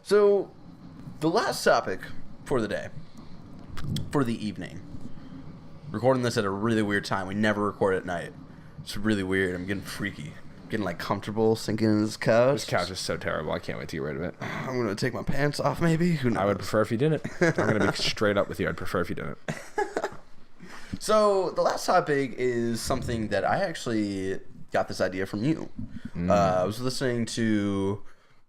So, the last topic for the day, for the evening. Recording this at a really weird time. We never record at night. It's really weird. I'm getting freaky. Getting like comfortable, sinking in this couch. This couch is so terrible. I can't wait to get rid of it. I'm gonna take my pants off, maybe. Who knows? I would prefer if you didn't. I'm gonna be straight up with you. I'd prefer if you didn't. So the last topic is something that I actually got this idea from you. I was listening to,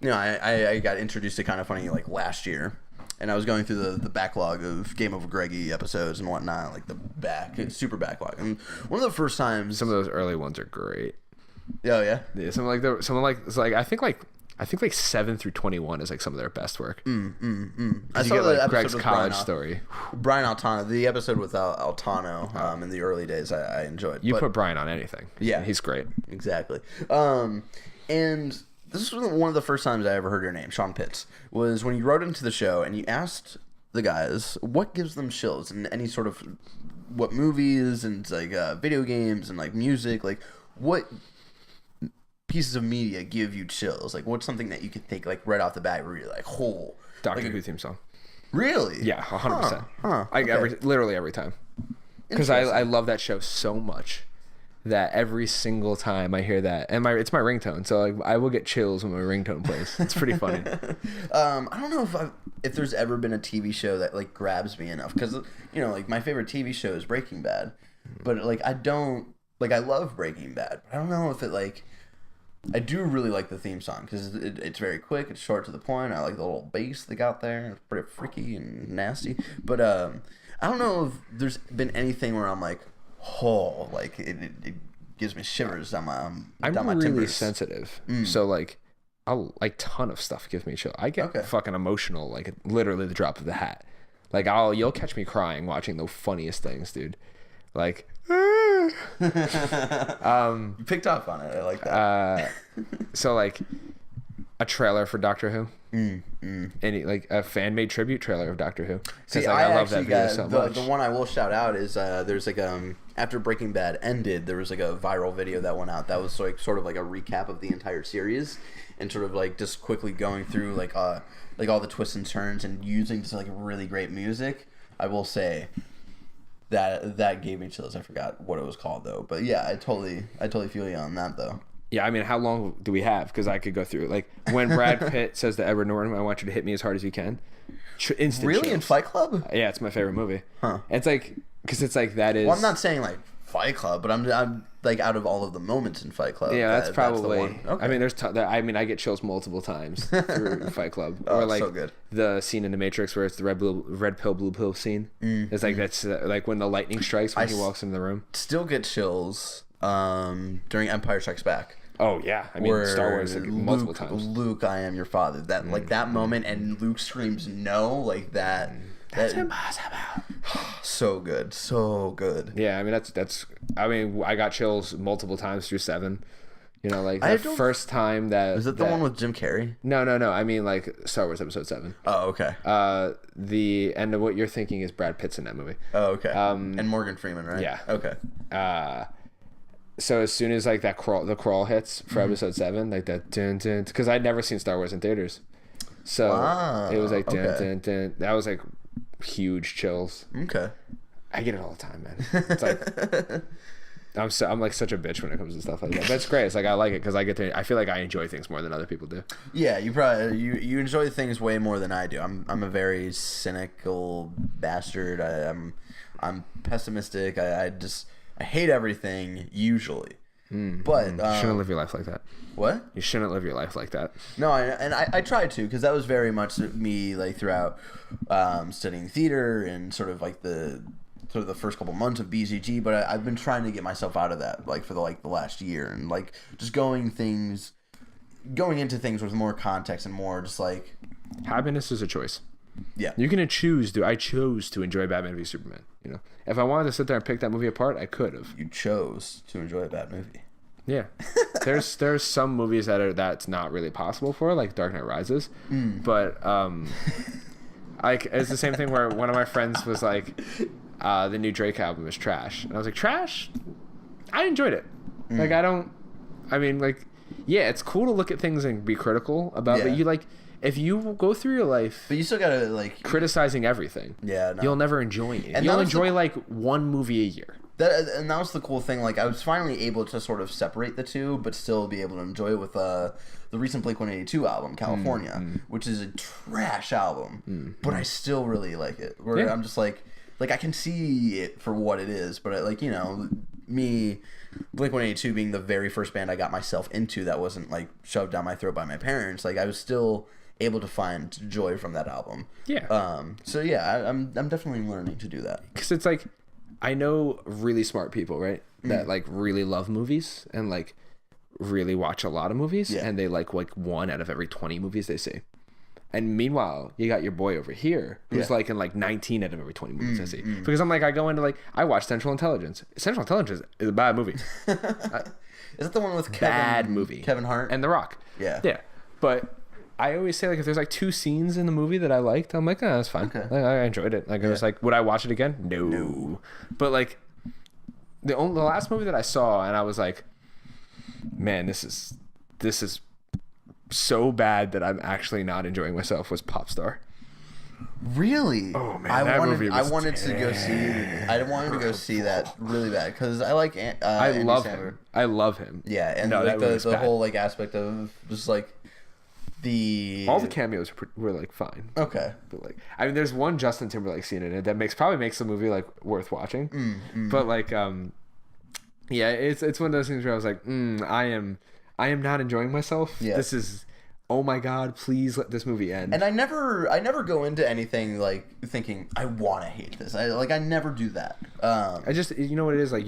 I got introduced to Kind of Funny like last year, and I was going through the backlog of Game Over Greggy episodes and whatnot, like the super backlog. And one of the first times, Some of those early ones are great. oh yeah, Yeah, I think 7 through 21 is like some of their best work. I You saw get the like episode Greg's with college Brian story. Brian Altano, the episode with Altano in the early days, I enjoyed. You But- put Brian on anything. Yeah. He's great. Exactly. And this was one of the first times I ever heard your name, Sean Pitts, was when you wrote into the show and you asked the guys what gives them chills and any sort of what movies and like video games and like music, like what pieces of media give you chills? Like what's something that you could think like right off the bat where you're like, oh, Doctor like, Who theme song. really? Yeah, 100%. Okay. Literally every time. Because I love that show so much that every single time I hear that, and it's my ringtone, so like I will get chills when my ringtone plays. It's pretty funny. I don't know if there's ever been a TV show that like grabs me enough, because like my favorite TV show is Breaking Bad, but like I love Breaking Bad, but I don't know if it like. I do really like the theme song because it's very quick, it's short to the point. I like the little bass they got there. It's pretty freaky and nasty. But I don't know if there's been anything where I'm like, oh, like it gives me shivers down my I'm my really timbers. sensitive, so like like ton of stuff gives me chill. I get fucking emotional, like literally the drop of the hat. Like you'll catch me crying watching the funniest things, dude. Like. You picked up on it. I like that. So like a trailer for Doctor Who, any like a fan made tribute trailer of Doctor Who. See, like, I love that video so much. The one I will shout out is there's like after Breaking Bad ended, there was like a viral video that went out that was like sort of like a recap of the entire series and sort of like just quickly going through like all the twists and turns and using just like really great music. I will say. That gave me chills. I forgot what it was called though, but yeah, I totally feel you on that though. Yeah, I mean, how long do we have? Because I could go through like when Brad Pitt says to Edward Norton, "I want you to hit me as hard as you can." Instant really chills. In Fight Club? Yeah, it's my favorite movie. Huh? It's like because it's like that is. Well, I'm not saying like Fight Club, but I'm like out of all of the moments in Fight Club. Yeah, that's probably. the one. Okay. I mean, I get chills multiple times through Fight Club, or like so good. the scene in The Matrix where it's the red pill, blue pill scene. It's like that's like when the lightning strikes when he walks into the room. Still get chills during Empire Strikes Back. Oh yeah, I mean Star Wars like, multiple times. Luke, I am your father. That like that moment, and Luke screams no, like that. That's impossible. So good, so good. Yeah, I mean that's. I mean, I got chills multiple times through 7. Like the first time that is it the one with Jim Carrey? No. I mean like Star Wars Episode 7. Oh, okay. The end of what you're thinking is Brad Pitt's in that movie. Oh, okay. And Morgan Freeman, right? Yeah. Okay. So as soon as like the crawl hits for Episode 7, like that dun dun, because I'd never seen Star Wars in theaters, so it was like dun dun dun. That was like huge chills. Okay. I get it all the time, man. It's like I'm like such a bitch when it comes to stuff like that. But it's great. It's like I like it because I feel like I enjoy things more than other people do. Yeah, you probably you enjoy things way more than I do. I'm a very cynical bastard. I'm pessimistic. I hate everything usually. But you shouldn't live your life like that. What? You shouldn't live your life like that. No, I tried to, because that was very much me like throughout studying theater and sort of like the first couple months of BCG. But I've been trying to get myself out of that like for the last year, and like just going into things with more context and more just like happiness is a choice. Yeah, you can choose. I chose to enjoy Batman v Superman. If I wanted to sit there and pick that movie apart, I could have. You chose to enjoy a bad movie. Yeah, there's some movies that's not really possible for, like Dark Knight Rises, but like it's the same thing where one of my friends was like, the new Drake album is trash, and I was like, trash? I enjoyed it. Like I mean like yeah, it's cool to look at things and be critical about, but you like, if you go through your life, but you still gotta like criticizing everything, you'll never enjoy it. And you'll enjoy like one movie a year. And that was the cool thing. Like, I was finally able to sort of separate the two, but still be able to enjoy it with the recent Blink-182 album, California, which is a trash album, but I still really like it. Where I'm just like I can see it for what it is, but like, you know, me, Blink-182 being the very first band I got myself into that wasn't like shoved down my throat by my parents, like I was still able to find joy from that album. So yeah, I'm definitely learning to do that, because it's like, I know really smart people, right, that like really love movies and like really watch a lot of movies, and they like one out of every 20 movies they see. And meanwhile, you got your boy over here who's like in like 19 out of every 20 movies I see. Because I'm like, I go into like, I watch Central Intelligence. Central Intelligence is a bad movie. Is that the one with Kevin Hart and The Rock? Yeah. But I always say, like, if there's like 2 scenes in the movie that I liked, I'm like, oh, that's fine. Okay. Like, I enjoyed it. Like, I was like, would I watch it again? No. But like, the last movie that I saw, and I was like, man, this is so bad that I'm actually not enjoying myself, was Popstar. Really? Oh man, I wanted to go see that really bad because I like I love him. I love him. Yeah, and like the whole like aspect of just like all the cameos were like fine. Okay, but like, I mean, there's one Justin Timberlake scene in it that probably makes the movie like worth watching. But like, yeah, it's one of those things where I was like, I am not enjoying myself. Yeah. This is, oh my god, please let this movie end. And I never go into anything like thinking I want to hate this. I never do that. I just, you know what it is, like,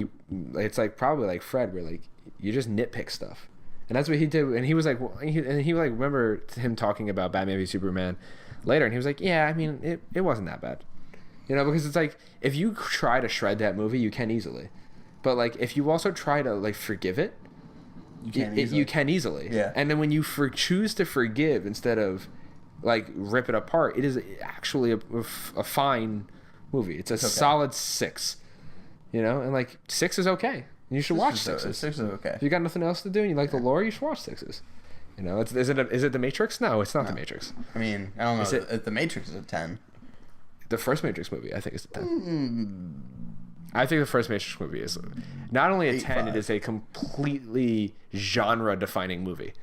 it's like probably like Fred, where like you just nitpick stuff. And that's what he did. And he was like, he like, remember him talking about Batman v Superman later, and he was like, yeah, I mean, it wasn't that bad, you know, because it's like, if you try to shred that movie, you can easily, but like if you also try to like forgive it, you can easily. Yeah. And then when you choose to forgive instead of like rip it apart, it is actually a fine movie. It's solid 6, you know, and like 6 is okay. You should watch 6s. 6 is okay. If you got nothing else to do and you like the lore, you should watch 6s. You know, is it The Matrix? No, it's not The Matrix. I mean, I don't know. The Matrix is a 10. The first Matrix movie, I think, is a 10. I think the first Matrix movie is not only a 10, it is a completely genre-defining movie.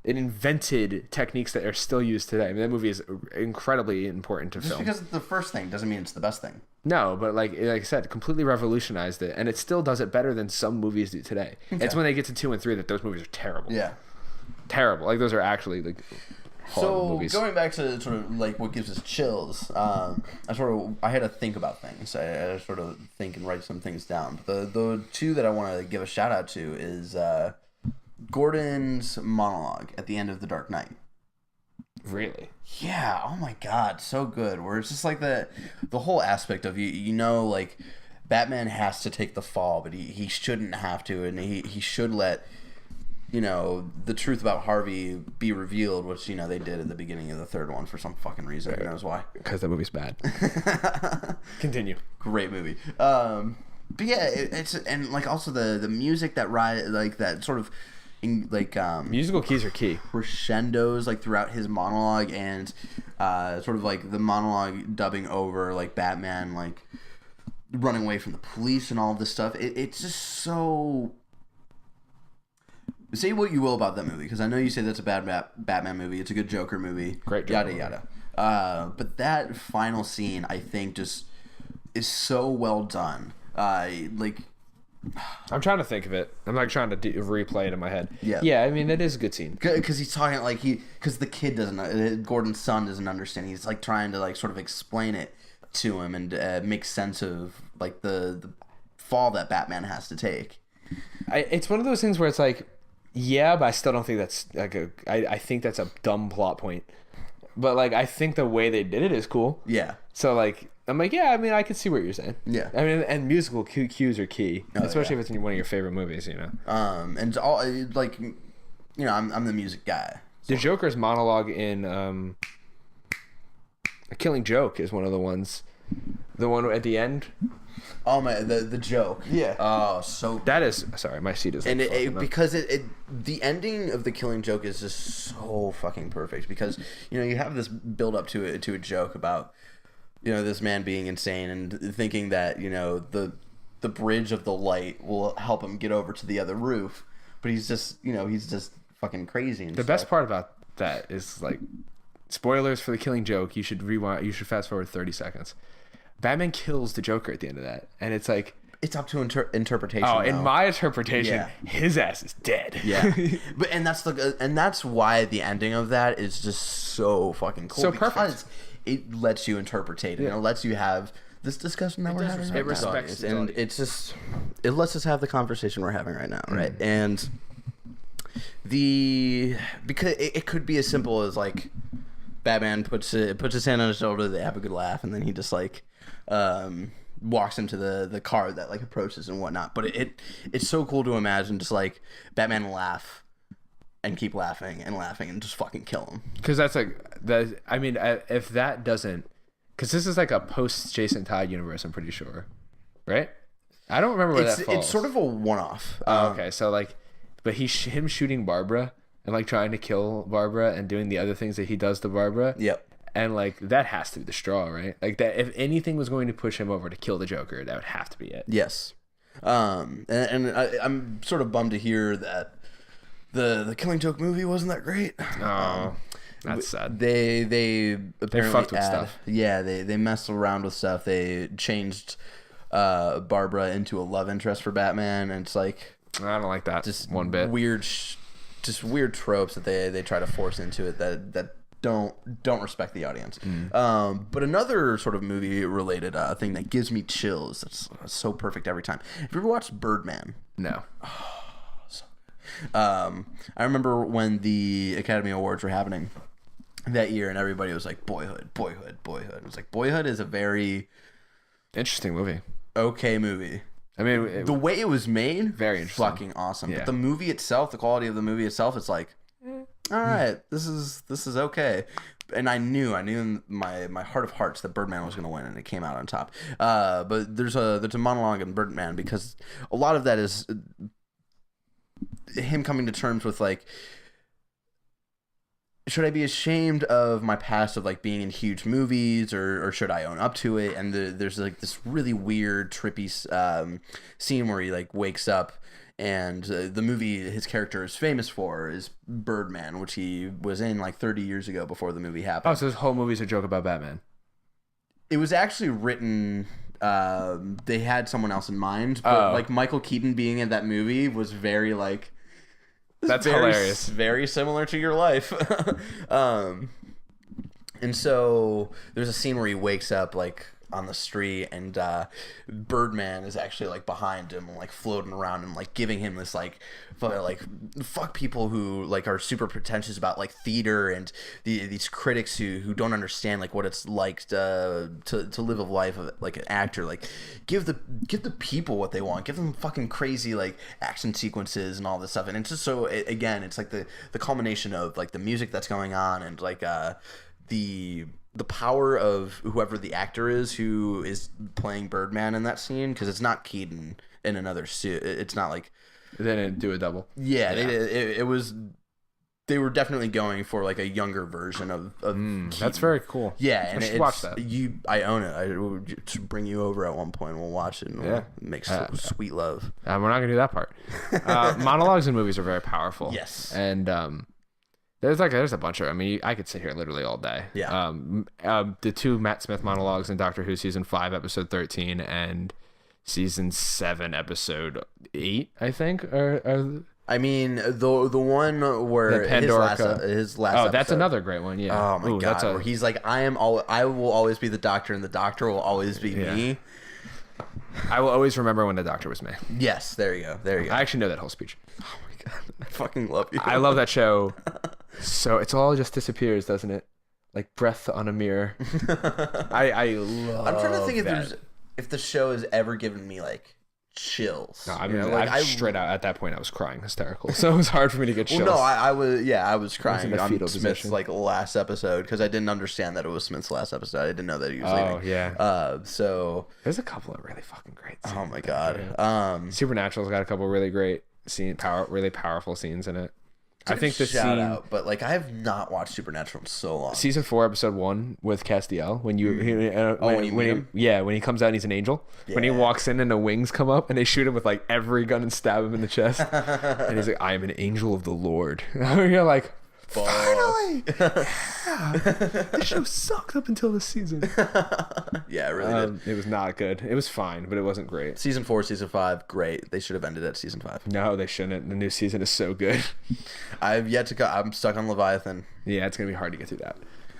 It invented techniques that are still used today. I mean, that movie is incredibly important to film. Just because it's the first thing doesn't mean it's the best thing. No, but like I said, completely revolutionized it, and it still does it better than some movies do today. Okay. It's when they get to 2 and 3 that those movies are terrible. Yeah, terrible. Like, those are actually like horrible movies. Going back to sort of like what gives us chills, I had to think about things. I had to sort of think and write some things down. But the 2 that I want to give a shout out to is Gordon's monologue at the end of The Dark Knight. Really? Yeah. Oh my god, so good. Where it's just like the whole aspect of you know, like Batman has to take the fall, but he shouldn't have to, and he should let, you know, the truth about Harvey be revealed, which, you know, they did at the beginning of the 3rd one for some fucking reason. Who knows why? Because that movie's bad. Continue. Great movie. But yeah, it's, and like also the music that like that sort of. Musical keys are key. Crescendos like throughout his monologue, and sort of like the monologue dubbing over like Batman like running away from the police and all of this stuff. It's just so. Say what you will about that movie, because I know you say that's a bad Batman movie. It's a good Joker movie. Great Joker yada yada. But that final scene, I think, just is so well done. I'm trying to think of it. I'm like trying to replay it in my head. Yeah. I mean, it is a good scene because he's talking like because the kid doesn't. Gordon's son doesn't understand. He's like trying to like sort of explain it to him and make sense of like the fall that Batman has to take. It's one of those things where it's like, yeah, but I still don't think that's like I think that's a dumb plot point. But like, I think the way they did it is cool. Yeah. So like, I'm like, yeah, I mean, I can see what you're saying. Yeah. I mean, and musical cues are key, especially if it's in one of your favorite movies, you know. And all like, you know, I'm the music guy. So. The Joker's monologue in A Killing Joke is one of the ones. The one at the end Oh my, the joke. Yeah. Oh, so that is sorry, my seat is like, and because the ending of the Killing Joke is just so fucking perfect because you have this build up to a joke about this man being insane and thinking that the bridge of the light will help him get over to the other roof, but he's just fucking crazy. And the best part about that is like spoilers for the Killing Joke. You should rewind. You should fast forward 30 seconds. Batman kills the Joker at the end of that, and it's like it's up to interpretation. Oh, in my interpretation, his ass is dead. Yeah, and that's why the ending of that is just so fucking cool. So perfect. It lets you interpret it, and it lets you have this discussion that we're having. It respects and it's just it lets us have the conversation we're having right now, right? And because it could be as simple as like Batman puts his hand on his shoulder, they have a good laugh, and then he just like walks into the car that like approaches and whatnot. But it's so cool to imagine just like Batman laugh and keep laughing and just fucking kill him. Because that's like that. I mean, if that doesn't, because this is like a post Jason Todd universe, I'm pretty sure, right? I don't remember where that falls. It's sort of a one-off. Okay, so like, but him shooting Barbara and like trying to kill Barbara and doing the other things that he does to Barbara. Yep. And like that has to be the straw, right? Like that, if anything was going to push him over to kill the Joker, that would have to be it. Yes. And I'm sort of bummed to hear that the Killing Joke movie wasn't that great. Oh, that's sad. They apparently fucked with stuff. Yeah, they messed around with stuff. They changed Barbara into a love interest for Batman, and it's like I don't like that. Just one bit weird, just weird tropes that they try to force into it that don't respect the audience. But another sort of movie related thing that gives me chills. That's so perfect every time. Have you ever watched Birdman? No. I remember when the Academy Awards were happening that year, and everybody was like, Boyhood. It was like, Boyhood is a very interesting movie. Okay movie. I mean, the way it was made, very interesting. Fucking awesome. Yeah. But the movie itself, the quality of the movie itself, it's like, all right, this is okay. And I knew in my heart of hearts that Birdman was going to win, and it came out on top. But there's a monologue in Birdman because a lot of that is him coming to terms with like, should I be ashamed of my past of like being in huge movies, or should I own up to it? And there's like this really weird trippy scene where he like wakes up, and the movie his character is famous for is Birdman, which he was in like 30 years ago before the movie happened. Oh, so this whole movie's a joke about Batman. It was actually written. They had someone else in mind, but like Michael Keaton being in that movie was very like. That's hilarious. Very similar to your life. And so there's a scene where he wakes up like on the street, and Birdman is actually like behind him, like floating around and like giving him this like fuck people who like are super pretentious about like theater, and these critics who don't understand like what it's like to live a life of like an actor. Like give the people what they want, give them fucking crazy like action sequences and all this stuff. And it's just so again, it's like the culmination of like the music that's going on, and like the power of whoever the actor is who is playing Birdman in that scene, because it's not Keaton in another suit. It's not like they didn't do a double. Yeah. It was. They were definitely going for like a younger version of Keaton. That's very cool. Yeah, and I should watch that. I own it. I will just bring you over at one point. We'll watch it and we'll make sweet love. We're not gonna do that part. Monologues in movies are very powerful. Yes, and there's a bunch of. I mean, I could sit here literally all day. Yeah. The two Matt Smith monologues in Doctor Who season 5, episode 13, and season 7, episode 8, I think. I mean, the one where his last oh, that's another great one. Yeah. Oh my god. Where he's like, I will always be the Doctor, and the Doctor will always be me. I will always remember when the Doctor was me. Yes. There you go. I actually know that whole speech. Oh my god. I fucking love you. I love that show. So it's all just disappears, doesn't it? Like breath on a mirror. I love. I'm trying to think if the show has ever given me like chills. No, I You mean, know, like, I straight out at that point I was crying hysterical, so it was hard for me to get chills. Well, no, I was crying in a on fetal Smith's position. like last episode because I didn't understand that it was Smith's last episode. I didn't know that he was Oh leaving. yeah. So There's a couple of really fucking great scenes. oh my god. Supernatural's got a couple of really great really powerful scenes in it. I think the shout scene out, but like I have not watched Supernatural in so long. season 4 episode 1 with Castiel when you when he comes out and he's an angel, when he Yeah. walks in and the wings come up and they shoot him with like every gun and stab him in the chest and he's like, I am an angel of the Lord. You're like, finally. Yeah. The show sucked up until this season. Yeah, it really did. It was not good. It was fine, but it wasn't great. Season 4, season 5, great. They should have ended at season 5. No, they shouldn't. The new season is so good. I've yet to go. I'm stuck on Leviathan. Yeah, it's gonna be hard to get through that.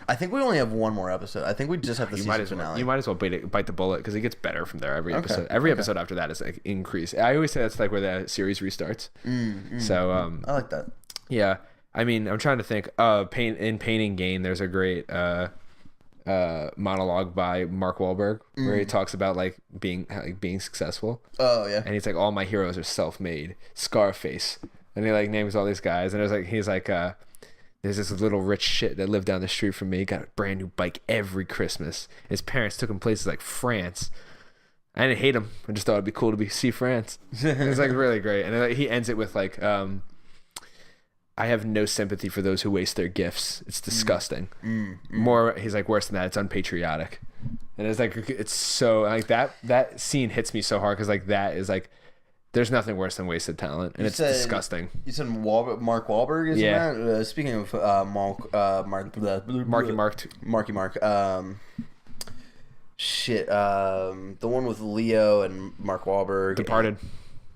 I think we only have one more episode. I think we just have the season finale. You might as well bite the bullet because it gets better from there every episode. Every episode after that is like increase. I always say that's like where the series restarts. So I like that. yeah, I mean, I'm trying to think. Pain and Gain. There's a great monologue by Mark Wahlberg where he talks about like being successful. Oh yeah. And he's like, all my heroes are self-made. Scarface, and he like names all these guys, and he's like, there's this little rich shit that lived down the street from me. Got a brand new bike every Christmas. His parents took him places like France. I didn't hate him. I just thought it'd be cool to see France. It's like really great, and then, he ends it with like, I have no sympathy for those who waste their gifts. It's disgusting. More, he's like, worse than that, it's unpatriotic. And it's like, it's so like that scene hits me so hard because like that is like, there's nothing worse than wasted talent, and it's disgusting. You said Mark Wahlberg is in that? Speaking of Marky Mark. The one with Leo and Mark Wahlberg. Departed.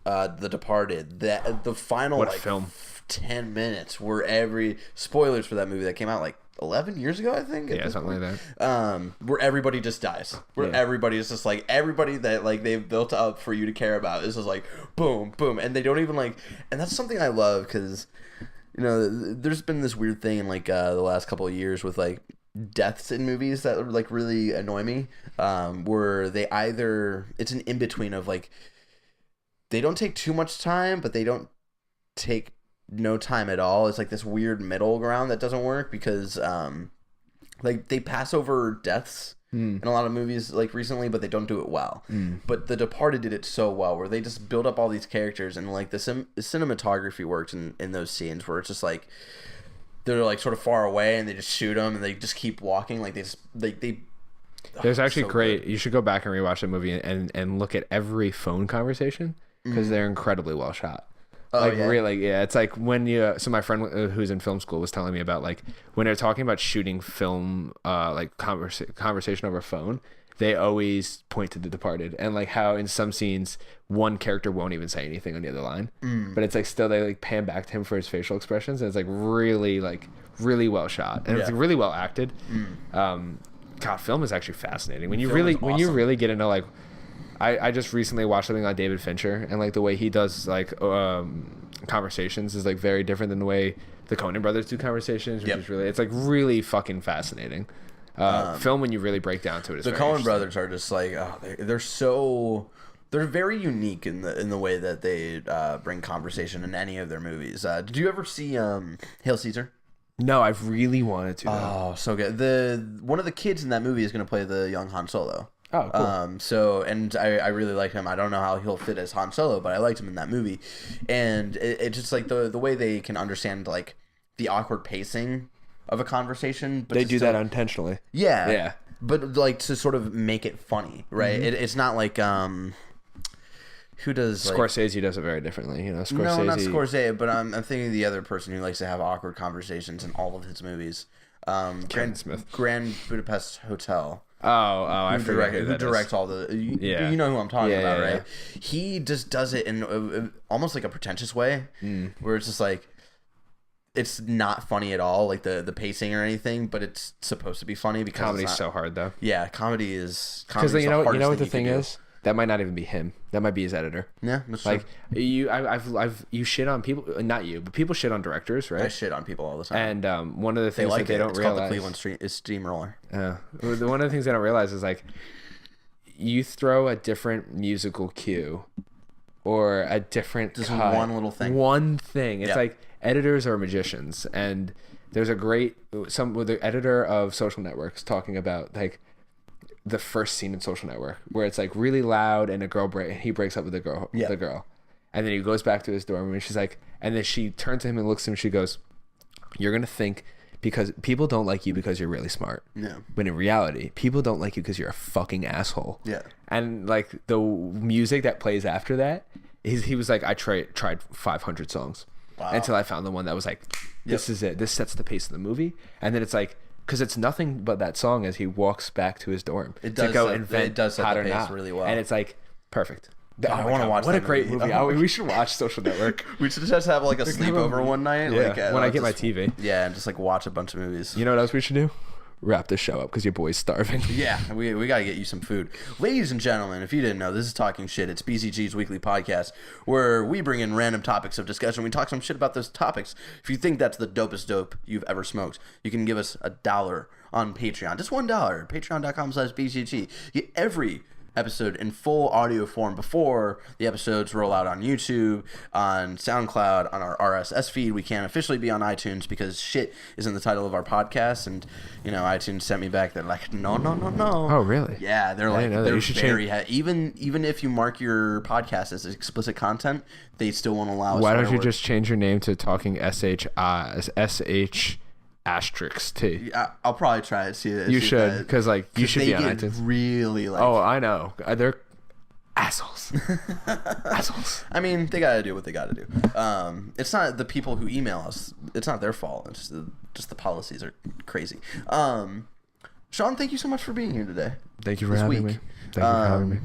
The Departed. The final What a like film. 10 minutes where spoilers for that movie that came out like 11 years ago, I think. Yeah, something like that. Where everybody just dies. Where everybody is just like, everybody that like they've built up for you to care about is just like boom, boom, and they don't even like. And that's something I love because, you know, there's been this weird thing in like the last couple of years with like deaths in movies that like really annoy me. Where they it's an in between of like they don't take too much time, but they don't take no time at all. It's like this weird middle ground that doesn't work because like they pass over deaths in a lot of movies like recently, but they don't do it well. But The Departed did it so well where they just build up all these characters and like the cinematography works in those scenes where it's just like they're like sort of far away and they just shoot them and they just keep walking like they There's actually so great. good. You should go back and rewatch the movie and look at every phone conversation because they're incredibly well shot. Really, yeah. It's like when so my friend who's in film school was telling me about like when they're talking about shooting film, like conversation over phone, they always point to The Departed and like how in some scenes one character won't even say anything on the other line, but it's like still they like pan back to him for his facial expressions and it's like really well shot and it's like, really well acted. God, film is actually fascinating when you really get into like. I just recently watched something on David Fincher and like the way he does like conversations is like very different than the way the Coen brothers do conversations, which is really, it's like really fucking fascinating. Film when you really break down to it is the Coen brothers are just like they're very unique in the way that they bring conversation in any of their movies. Did you ever see Hail Caesar? No, I've really wanted to. Oh, so good. One of the kids in that movie is going to play the young Han Solo. Oh, cool. And I really like him. I don't know how he'll fit as Han Solo, but I liked him in that movie. And it's just like the way they can understand like the awkward pacing of a conversation. But they do that unintentionally. Yeah. Yeah. But like to sort of make it funny, right? It's not like who does Scorsese does it very differently, you know. Scorsese. No, not Scorsese, but I'm thinking of the other person who likes to have awkward conversations in all of his movies. Kevin Smith. Grand Budapest Hotel. I forget who directs all the you know who I'm talking about, right? Yeah. He just does it in almost like a pretentious way where it's just like it's not funny at all, like the pacing or anything, but it's supposed to be funny because comedy's so hard though. Yeah, comedy is because you know what the thing is. That might not even be him. That might be his editor. Yeah, that's like true. You shit on people, not you, but people shit on directors, right? I shit on people all the time. And one of the things that they don't realize, called the Cleveland Steamroller. One of the things they don't realize is like you throw a different musical cue or a different just cut. one little thing. One thing. It's like editors are magicians, and there's a great with the editor of Social Networks talking about like the first scene in Social Network where it's like really loud and he breaks up with the girl, and then he goes back to his dorm room and she's like, and then she turns to him and looks at him and she goes, "You're gonna think because people don't like you because you're really smart. Yeah. But in reality, people don't like you because you're a fucking asshole." Yeah. And like the music that plays after that, he was like, I tried 500 songs until I found the one that was like, this is it. This sets the pace of the movie. And then it's like, because it's nothing but that song as he walks back to his dorm to go invent it does set Hot the or pace Not. really well. And it's like perfect. I want to watch. What a great movie! We should watch Social Network. We should just have like a sleepover one night. Yeah, like, when I get my TV. Yeah, and just like watch a bunch of movies. You know what else we should do? Wrap this show up because your boy's starving. Yeah, we got to get you some food. Ladies and gentlemen, if you didn't know, this is Talking Shit. It's BCG's weekly podcast where we bring in random topics of discussion. We talk some shit about those topics. If you think that's the dopest dope you've ever smoked, you can give us $1 on Patreon. Just $1. Patreon.com/BCG. You get every episode in full audio form before the episodes roll out on YouTube, on SoundCloud, on our RSS feed. We can't officially be on iTunes because shit is in the title of our podcast, and iTunes sent me back. They're like, no. Oh, really? Yeah, they're like, they're very change... even if you mark your podcast as explicit content, they still won't allow us. Why don't you just change your name to Talking SH Asterix T? I'll probably try it. You should, because like you should be on iTunes. Really like. Oh, I know. They're assholes. Assholes. I mean, they gotta do what they gotta do. It's not the people who email us. It's not their fault. It's just the policies are crazy. Sean, thank you so much for being here today. Thank you for having me. Thank you for having me.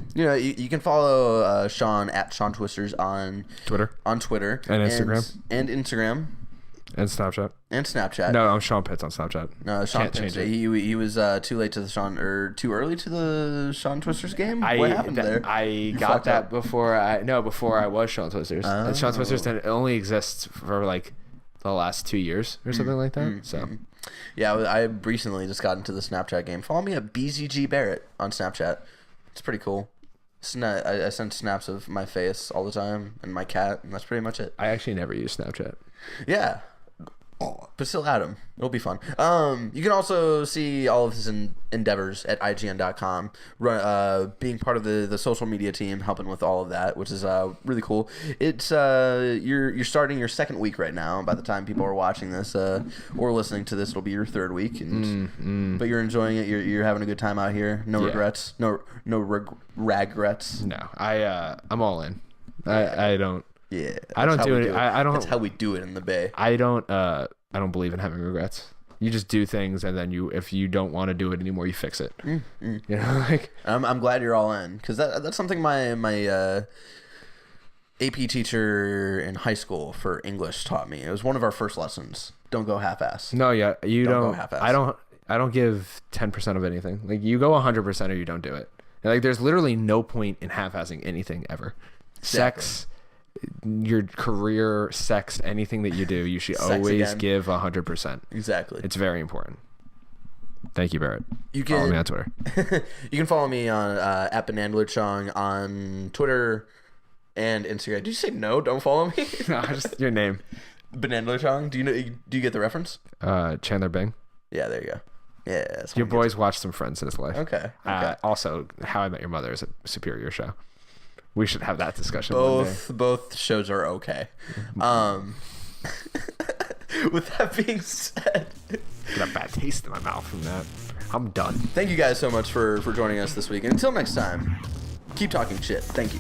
You can follow Sean at Sean Twisters on Twitter. and Instagram. And Instagram. And Snapchat. No, I'm Sean Pitts on Snapchat. No, Sean Pitts. He was too late to the too early to the Sean Twisters game. What happened there? I got that before I was Sean Twisters. And Sean Twisters only exists for like the last 2 years or something like that. So yeah, I recently just got into the Snapchat game. Follow me at BZG Barrett on Snapchat. It's pretty cool. I send snaps of my face all the time and my cat, and that's pretty much it. I actually never use Snapchat. Yeah. But still add him. It'll be fun. You can also see all of his endeavors at IGN.com. Being part of the social media team, helping with all of that, which is really cool. It's you're starting your second week right now. By the time people are watching this or listening to this, it'll be your third week. But you're enjoying it. You're having a good time out here. No regrets. No regrets. No, I'm all in. I don't. Yeah, I don't do it. I don't. That's how we do it in the Bay. I don't believe in having regrets. You just do things, and then if you don't want to do it anymore, you fix it. You know, like I'm glad you're all in, because that's something my AP teacher in high school for English taught me. It was one of our first lessons. Don't go half-ass. No, yeah, you don't. Go half-ass. I don't give 10% of anything. Like you go 100% or you don't do it. And, like there's literally no point in half-assing anything ever. Exactly. Sex. Your career, sex, anything that you do, you should always give 100%. Exactly. It's very important. Thank you, Barrett. You can follow me on Twitter. You can follow me on at Banandlerchong on Twitter and Instagram. Did you say no? Don't follow me? No, just your name. Banandlerchong. Do you get the reference? Chandler Bing. Yeah, there you go. Yeah. Your boy's watched some Friends in his life. Okay. Also, How I Met Your Mother is a superior show. We should have that discussion. Both shows are okay. With that being said, got a bad taste in my mouth from that. I'm done. Thank you guys so much for joining us this week. And until next time, keep talking shit. Thank you.